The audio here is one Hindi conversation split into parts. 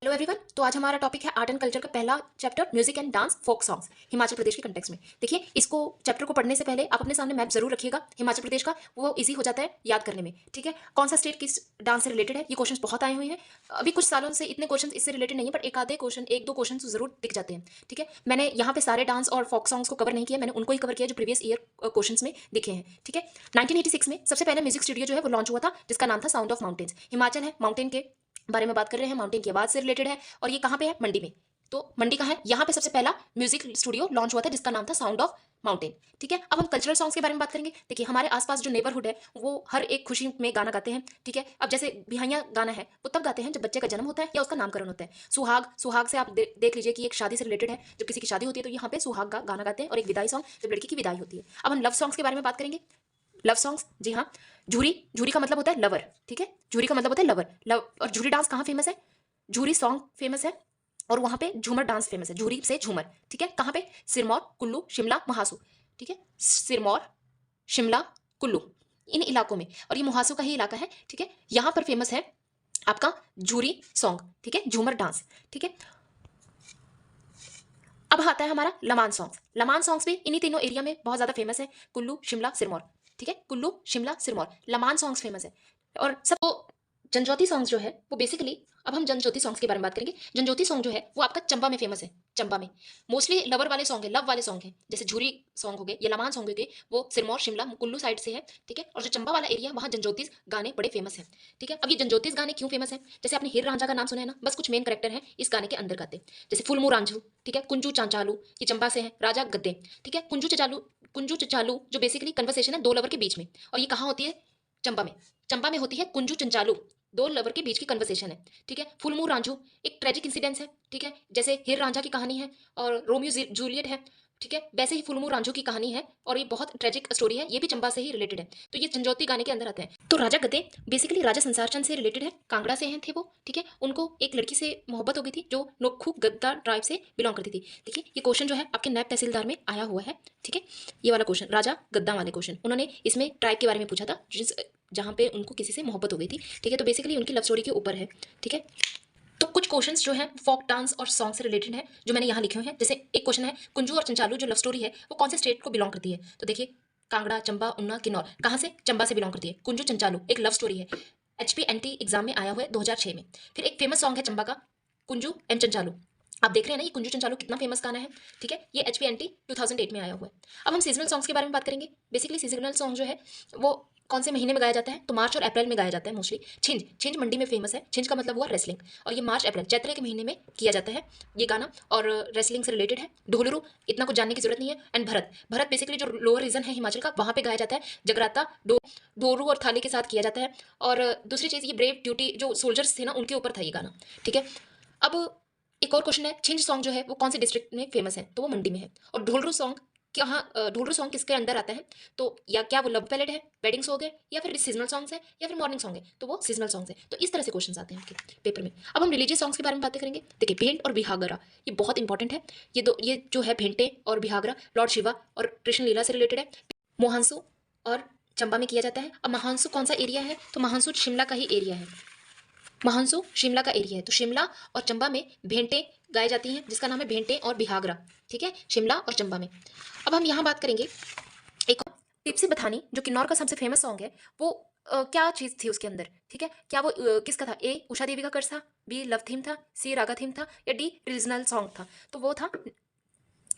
Hello everyone. तो आज हमारा टॉपिक है आर्ट एंड कल्चर का पहला chapter music and dance folk songs Himachal Pradesh के कंटेक्स्ट में। देखिए, इसको चैप्टर को पढ़ने से पहले आप अपने सामने मैप जरूर रखिएगा हिमाचल प्रदेश का, वो इजी हो जाता है याद करने में। ठीक है, कौन सा स्टेट किस डांस से रिलेटेड है, ये क्वेश्चन बहुत आए हुए हैं। अभी कुछ सालों से इतने क्वेश्चन इससे रिलेटेड नहीं है, बट एक आधे क्वेश्चन, एक दो क्वेश्चन जरूर दिख जाते हैं। ठीक है, मैंने यहाँ पे सारे डांस और फोक सॉन्ग्स को कवर नहीं किया, मैंने उनको ही कवर किया जो प्रीवियस ईयर क्वेश्चन में दिखे हैं। ठीक है, 1986 में सबसे पहले म्यूजिक स्टूडियो जो है वो लॉन्च हुआ था, जिसका नाम था साउंड ऑफ माउंटेन्स। हिमाचल है, माउंटेन के बारे में बात कर रहे हैं, माउंटेन की आवाज से रिलेटेड है, और ये कहाँ पे है? मंडी में। तो मंडी कहाँ है? यहाँ पे सबसे पहला म्यूजिक स्टूडियो लॉन्च हुआ था जिसका नाम था साउंड ऑफ माउंटेन। ठीक है, अब हम कल्चरल सॉन्ग्स के बारे में बात करेंगे। देखिए, हमारे आसपास जो नेबरहुड है वो हर एक खुशी में गाना गाते हैं। ठीक है, अब जैसे बिहाइयां गाना है वो तब गाते हैं जब बच्चे का जन्म होता है या उसका नामकरण होता है। सुहाग, सुहाग से आप देख लीजिए कि एक शादी से रिलेटेड है, जब किसी की शादी होती है तो यहाँ पे सुहाग का गाना गाते हैं, और एक विदाई सॉन्ग जब लड़की की विदाई होती है। अब हम लव सॉन्ग्स के बारे में बात करेंगे। लव सॉन्ग्स, जी हाँ, झूरी, झूरी का मतलब होता है लवर। ठीक है, झूरी का मतलब होता है लवर, लव। और झूरी डांस कहाँ फेमस है? झूरी सॉन्ग फेमस है, और वहां पे झूमर डांस फेमस है, झूरी से झूमर। ठीक है, कहाँ पे? सिरमौर, कुल्लू, शिमला, महासू। ठीक है, सिरमौर, शिमला, कुल्लू, इन इलाकों में, और ये महासू का ही इलाका है। ठीक है, यहाँ पर फेमस है आपका झूरी सॉन्ग। ठीक है, झूमर डांस। ठीक है, अब आता है हमारा लमान सॉन्ग्स। लमान सॉन्ग्स भी इन्हीं तीनों एरिया में बहुत ज्यादा फेमस है, कुल्लू, शिमला, सिरमौर। ठीक है, कुल्लू, शिमला, सिरमौर, लमान सॉन्ग्स फेमस है। और सब जनजोती सॉन्ग्स जो है वो बेसिकली, अब हम जनजोती सॉन्ग्स के बारे में बात करेंगे। जनजोती सॉन्ग जो है वो आपका चंबा में फेमस है। चंबा में मोस्टली लवर वाले सॉन्ग है, लव वाले सॉन्ग है, जैसे झूरी सॉन्ग हो गए, ये लमान सॉन्ग हो गए, वो सिरमौर, शिमला, कुल्लू साइड से है। ठीक है, और जो चंबा वाला एरिया, वहाँ जनजोतीस गाने बड़े फेमस है। ठीक है, अब ये जनजोतीस गाने क्यों फेमस है? जैसे आपने हीर रांझा का नाम सुना है ना, बस कुछ मेन करेक्टर है इस गाने के अंदर गाते, जैसे फुलमू रांझू। ठीक है, कुंजू चांचालू, ये चंबा से है, राजा गद्दे। ठीक है, कुंजू चाचालू, कुंजू चचालू जो बेसिकली कन्वर्सेशन है दो लवर के बीच में, और ये कहाँ होती है? चंबा में। चंबा में होती है कुंजू चंचालू, दो लवर के बीच की कन्वर्सेशन है। ठीक है, फुलमू रांझू एक ट्रेजिक इंसिडेंस है। ठीक है, जैसे हीर रांझा की कहानी है और रोमियो जूलियट है। ठीक है, वैसे ही फुलमू रांझू की कहानी है, और ये बहुत ट्रेजिक स्टोरी है, ये भी चंबा से ही रिलेटेड है। तो ये जनजोती गाने के अंदर आते हैं। तो राजा गद्दे बेसिकली राजा संसार चंद से रिलेटेड है, कांगड़ा से हैं थे वो। ठीक है, उनको एक लड़की से मोहब्बत हो गई थी जो नोखू गद्दा ट्राइब से बिलोंग करती थी। देखिए, ये क्वेश्चन जो है आपके नैब तहसीलदार में आया हुआ है। ठीक है, ये वाला क्वेश्चन, राजा गद्दा वाले क्वेश्चन, उन्होंने इसमें ट्राइब के बारे में पूछा था जिस जहाँ पे उनको किसी से मोहब्बत हो गई थी। ठीक है, तो बेसिकली उनकी लव स्टोरी के ऊपर है। ठीक है, तो कुछ क्वेश्चंस जो है फोक डांस और सॉन्ग से रिलेटेड है जो मैंने यहाँ लिखे हुए हैं। जैसे एक क्वेश्चन है, कुंजू और चंचालू जो लव स्टोरी है वो कौन से स्टेट को बिलोंग करती है? तो देखिए, कांगड़ा, चंबा, उन्ना, किन्नौर, कहाँ से? चंबा से बिलोंग करती है। कुंजू चंचालू एक लव स्टोरी है, HPNT एग्जाम में आया हुआ है 2006 में। फिर एक फेमस सॉन्ग है चंबा का, कुंजू एंड चंचालू। आप देख रहे हैं ना, ये कुंजू चंचालू कितना फेमस गाना है। ठीक है, ये HPNT 2008 में आया हुआ है। अब हम सीजनल सॉन्ग्स के बारे में बात करेंगे। बेसिकली सीजनल सॉन्ग जो है वो कौन से महीने में गाया जाता है? तो मार्च और अप्रैल में गाया जाता है मोस्टली। छिंज, छिंज मंडी में फेमस है। छिंज का मतलब हुआ रेसलिंग, और ये मार्च अप्रैल चैत्र के महीने में किया जाता है ये गाना, और रेसलिंग से रिलेटेड है। ढोलरू इतना कुछ जानने की जरूरत नहीं है। एंड भरत, भरत बेसिकली जो लोअर रीजन है हिमाचल का, वहाँ पे गाया जाता है। जगराता डोरू और थाली के साथ किया जाता है। और दूसरी चीज़, ये ब्रेव ड्यूटी जो सोल्जर्स थे ना, उनके ऊपर था ये गाना। ठीक है, अब एक और क्वेश्चन है, छिंज सॉन्ग जो है वो कौन से डिस्ट्रिक्ट में फेमस है? तो वो मंडी में है। और ढोलरू सॉन्ग कहाँ, ढोलरू सॉन्ग किसके अंदर आता है? तो या क्या वो लव बैलेड है, वेडिंग्स हो गए, या फिर सीजनल सॉन्ग्स है, या फिर मॉर्निंग सॉन्ग है? तो वो सीजनल सॉन्ग्स है। तो इस तरह से क्वेश्चंस आते हैं आपके पेपर में। अब हम रिलीजियस सॉन्ग्स के बारे में बातें करेंगे। देखिए, भेंट और बिहागरा, ये बहुत इंपॉर्टेंट है। ये जो है भेंटे और बिहागरा, लॉर्ड शिवा और कृष्ण लीला से रिलेटेड है। मोहांसू और चंबा में किया जाता है। अब महांसू कौन सा एरिया है? तो महांसू शिमला का ही एरिया है। महांसू शिमला का एरिया है। तो शिमला और चंबा में भेंटे गाई जाती हैं, जिसका नाम है भेंटे और बिहागरा। ठीक है, शिमला और चंबा में। अब हम यहाँ बात करेंगे एक टिप्सी बथानी, जो किन्नौर का सबसे फेमस सॉन्ग है। वो क्या चीज़ थी उसके अंदर? ठीक है, क्या वो किसका था? ए उषा देवी का कर्ज था, बी लव थीम था, सी रागा थीम था, या डी रीजनल सॉन्ग था? तो वो था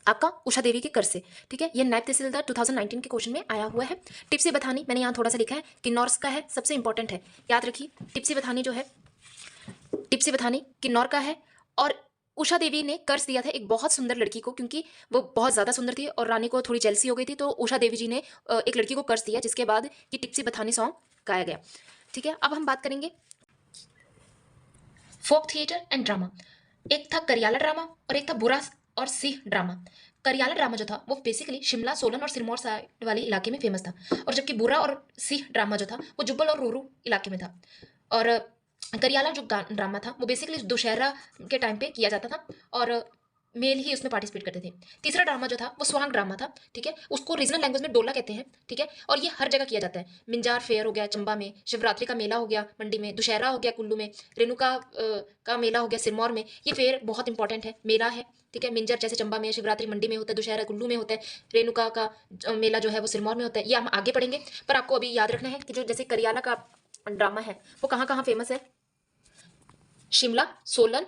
आपका उषा देवी के कर से। ठीक है, ये नायब तहसीलदार 2019 के क्वेश्चन में आया हुआ है। टिप्सी बथानी मैंने यहाँ थोड़ा सा लिखा है, किन्नौर का है, सबसे इंपॉर्टेंट है, याद रखिए। टिप्सी बथानी जो है, टिप्सी बथानी किन्नौर का है। और उषा देवी ने कर्ज दिया था एक बहुत सुंदर लड़की को, क्योंकि वो बहुत ज़्यादा सुंदर थी और रानी को थोड़ी जेलसी हो गई थी, तो उषा देवी जी ने एक लड़की को कर्ज दिया, जिसके बाद ये टिप्सी बथानी सॉन्ग गाया गया। ठीक है, अब हम बात करेंगे फोक थिएटर एंड ड्रामा। एक था करियाला ड्रामा और एक था बुरा और सिंह ड्रामा। करियाला ड्रामा जो था वो बेसिकली शिमला, सोलन और सिरमौर साइड वाले इलाके में फेमस था, और जबकि बुरा और सिंह ड्रामा जो था वो जुब्बल और रोरू इलाके में था। और करियाला जो ड्रामा था वो बेसिकली दुशहरा के टाइम पे किया जाता था, और मेल ही उसमें पार्टिसिपेट करते थे। तीसरा ड्रामा जो था वो स्वांग ड्रामा था, ठीक है। उसको रीजनल लैंग्वेज में डोला कहते हैं, ठीक है। और ये हर जगह किया जाता है। मिंजार फेयर हो गया चंबा में, शिवरात्रि का मेला हो गया मंडी में, दुशहरा हो गया कुल्लू में, रेणुका का मेला हो गया सिरमौर में। ये फेयर बहुत इंपॉर्टेंट है, मेला है, ठीक है। मिंजर जैसे चंबा में, शिवरात्रि मंडी में होता है, दुशहरा कुल्लू में होता है, रेणुका का मेला जो है वो सिरमौर में होता है। ये हम आगे पढ़ेंगे, पर आपको अभी याद रखना है कि जो जैसे करियाला का ड्रामा है वो कहाँ कहाँ फेमस है, शिमला, सोलन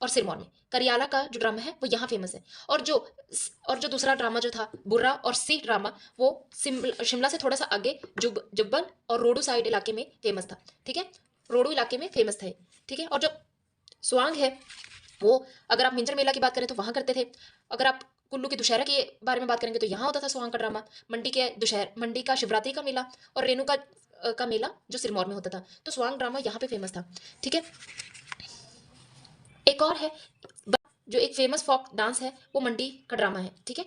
और सिरमौर में। करियाला का जो ड्रामा है वो यहाँ फेमस है। और जो दूसरा ड्रामा जो था बुर्रा और सी ड्रामा, वो शिमला से थोड़ा सा आगे जुब्बल और रोडू साइड इलाके में फेमस था, ठीक है। रोडू इलाके में फेमस था, ठीक है। और जो स्वांग है वो, अगर आप मिंजर मेला की बात करें तो वहां करते थे। अगर आप कुल्लू के दुशहरा के बारे में बात करेंगे तो यहाँ होता था स्वांग का ड्रामा। मंडी का शिवरात्रि का मेला और रेणुका का मेला जो सिरमौर में होता था। तो स्वांग ड्रामा यहाँ पे फेमस था, ठीक है। एक और है जो एक फेमस फोक डांस है, वो मंडी का ड्रामा है, ठीक है।